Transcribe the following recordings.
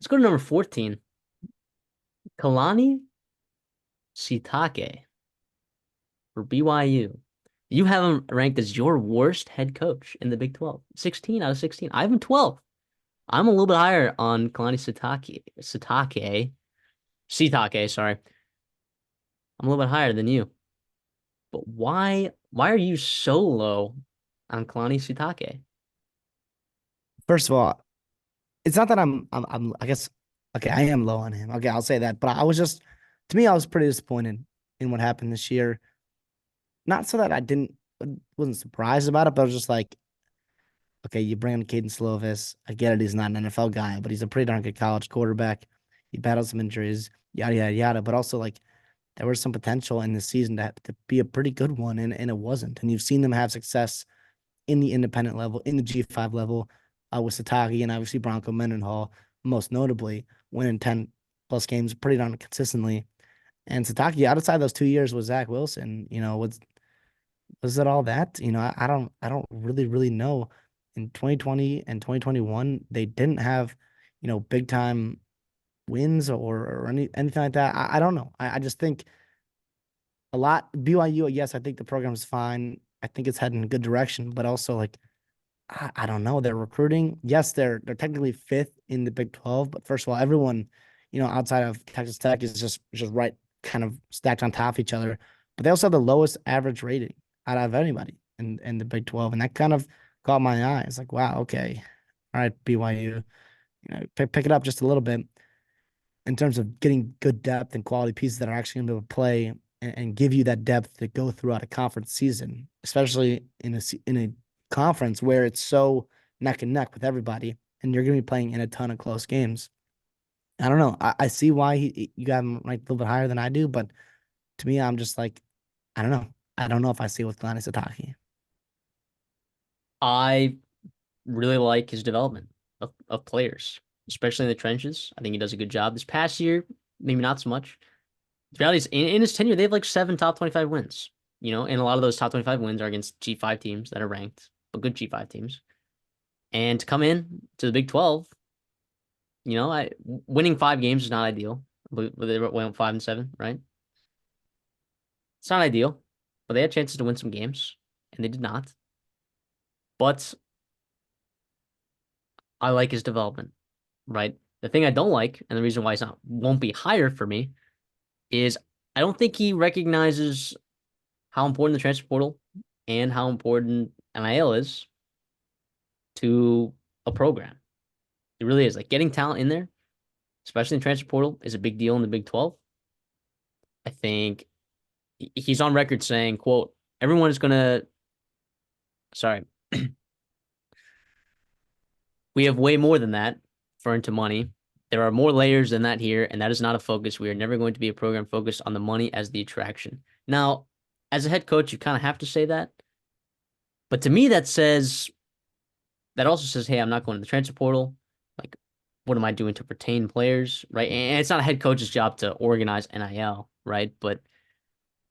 Let's go to number 14. Kalani Sitake for BYU. You have him ranked as your worst head coach in the Big 12. 16 out of 16. I have him 12. I'm a little bit higher on Kalani Sitake, sorry. I'm a little bit higher than you. But why are you so low on Kalani Sitake? First of all, it's not that I guess, okay, I am low on him. Okay, I'll say that. But I was just, to me, I was pretty disappointed in what happened this year. Not so that wasn't surprised about it, but I was just like, okay, you bring in Caden Slovis. I get it. He's not an NFL guy, but he's a pretty darn good college quarterback. He battled some injuries, yada, yada, yada. But also, like, there was some potential in this season to be a pretty good one, and it wasn't. And you've seen them have success in the independent level, in the G5 level, with Satagi and obviously Bronco Mendenhall, most notably, winning 10 plus games pretty darn consistently. And Sataki, outside those 2 years with Zach Wilson, was it all that? I don't really know. In 2020 and 2021, they didn't have, big time wins or anything like that. I don't know. I just think a lot BYU, yes, I think the program is fine. I think it's heading in a good direction, but also like I don't know. They're recruiting. Yes, they're technically fifth in the Big 12, but first of all, everyone, outside of Texas Tech is just right kind of stacked on top of each other. But they also have the lowest average rating out of anybody in the Big 12. And that kind of caught my eye. It's like, wow, okay. All right, BYU, pick it up just a little bit in terms of getting good depth and quality pieces that are actually going to be able to play and give you that depth to go throughout a conference season, especially in a conference where it's so neck and neck with everybody, and you're going to be playing in a ton of close games. I don't know. I see why you got him ranked a little bit higher than I do, but to me, I'm just like, I don't know. I don't know if I see it with Kalani Sitake. I really like his development of players, especially in the trenches. I think he does a good job. This past year, maybe not so much. The reality is, in his tenure, they have like 7 top 25 wins. And a lot of those top 25 wins are against G5 teams that are ranked, but good G5 teams. And to come in to the Big 12, winning 5 games is not ideal. But they went 5-7, right? It's not ideal, but they had chances to win some games, and they did not. But I like his development, right? The thing I don't like, and the reason why it's not won't be higher for me, is I don't think he recognizes how important the transfer portal and how important NIL is to a program. It really is. Like getting talent in there, especially in transfer portal, is a big deal in the Big 12. I think he's on record saying, quote, everyone is gonna sorry, we have way more than that for into money. There are more layers than that here, and that is not a focus. We are never going to be a program focused on the money as the attraction. Now, as a head coach, you kind of have to say that. But to me, that also says, hey, I'm not going to the transfer portal. Like, what am I doing to retain players, right? And it's not a head coach's job to organize NIL, right? But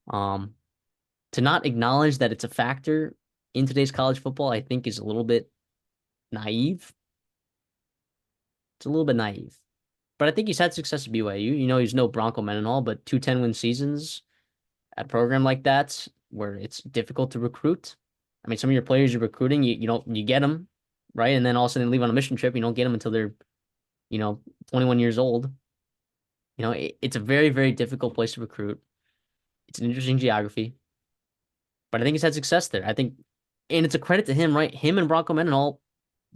um, to not acknowledge that it's a factor in today's college football, I think is a little bit naive. It's a little bit naive. But I think he's had success at BYU. He's no Bronco Mendenhall, but 2 10-win seasons at a program like that where it's difficult to recruit. I mean, some of your players you're recruiting, you get them, right? And then all of a sudden they leave on a mission trip. You don't get them until they're, 21 years old. It's a very, very difficult place to recruit. It's an interesting geography, but I think he's had success there. I think, and it's a credit to him, right? Him and Bronco Mendenhall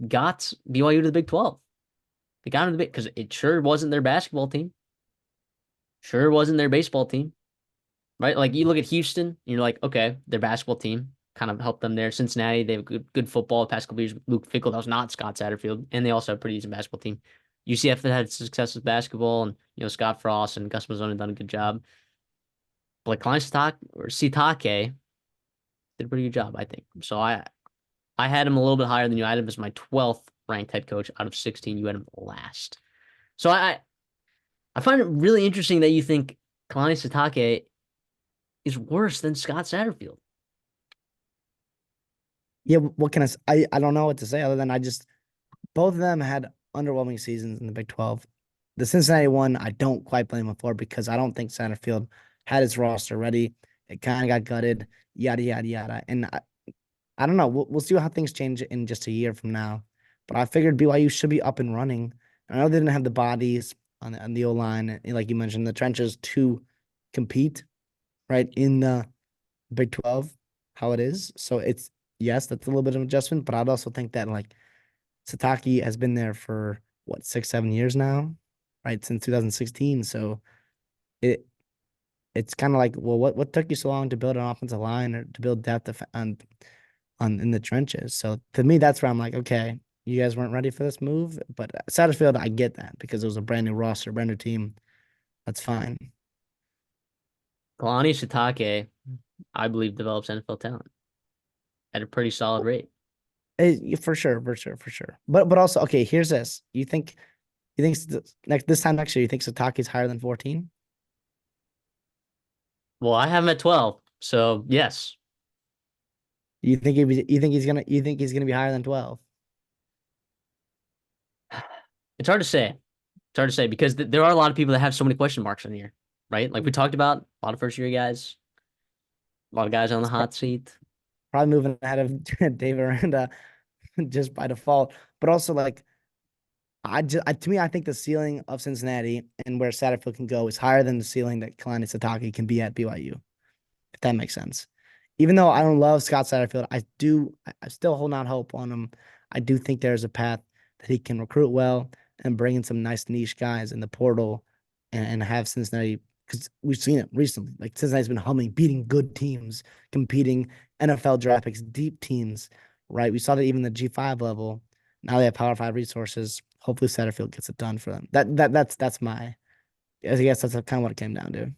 got BYU to the Big 12. They got him to the Big because it sure wasn't their basketball team, sure wasn't their baseball team, right? Like you look at Houston, and you're like, okay, their basketball team kind of helped them there. Cincinnati, they have good football. The past couple years, Luke Fickell, that was not Scott Satterfield, and they also have a pretty decent basketball team. UCF had success with basketball, and Scott Frost and Gus Mazzone have done a good job. But like Kalani Sitake did a pretty good job, I think. So I had him a little bit higher than you. I had him as my 12th ranked head coach out of 16. You had him last. So I find it really interesting that you think Kalani Sitake is worse than Scott Satterfield. Yeah, what can I don't know what to say other than both of them had underwhelming seasons in the Big 12. The Cincinnati one, I don't quite blame him for because I don't think Satterfield had his roster ready. It kind of got gutted, yada yada yada. And I don't know. We'll see how things change in just a year from now. But I figured BYU should be up and running. I know they didn't have the bodies on the O line, like you mentioned, the trenches to compete right in the Big 12, how it is. So it's yes, that's a little bit of adjustment, but I'd also think that like Sitake has been there for what 6, 7 years now, right? Since 2016. So it it's kind of like, well, what took you so long to build an offensive line or to build depth on in the trenches? So to me, that's where I'm like, okay, you guys weren't ready for this move, but Satterfield, I get that because it was a brand new roster, brand new team. That's fine. Kalani Sitake, I believe, develops NFL talent at a pretty solid rate. For sure, for sure, for sure. But also, okay, here's this. You think next this time next year, you think Satake's higher than 14? Well, I have him at 12, so yes. You think he's gonna be higher than 12? It's hard to say. It's hard to say because there are a lot of people that have so many question marks in here, right? Like we talked about, a lot of first year guys, a lot of guys on the It's hot seat. probably moving ahead of Dave Aranda just by default. But also like to me, I think the ceiling of Cincinnati and where Satterfield can go is higher than the ceiling that Kalani Sitake can be at BYU, if that makes sense. Even though I don't love Scott Satterfield, I still hold out hope on him. I do think there's a path that he can recruit well and bring in some nice niche guys in the portal and have Cincinnati, because we've seen it recently. Like Cincinnati's been humming, beating good teams, competing NFL draft picks, deep teams, right? We saw that even the G5 level. Now they have Power Five resources. Hopefully Satterfield gets it done for them. That's my I guess that's kind of what it came down to.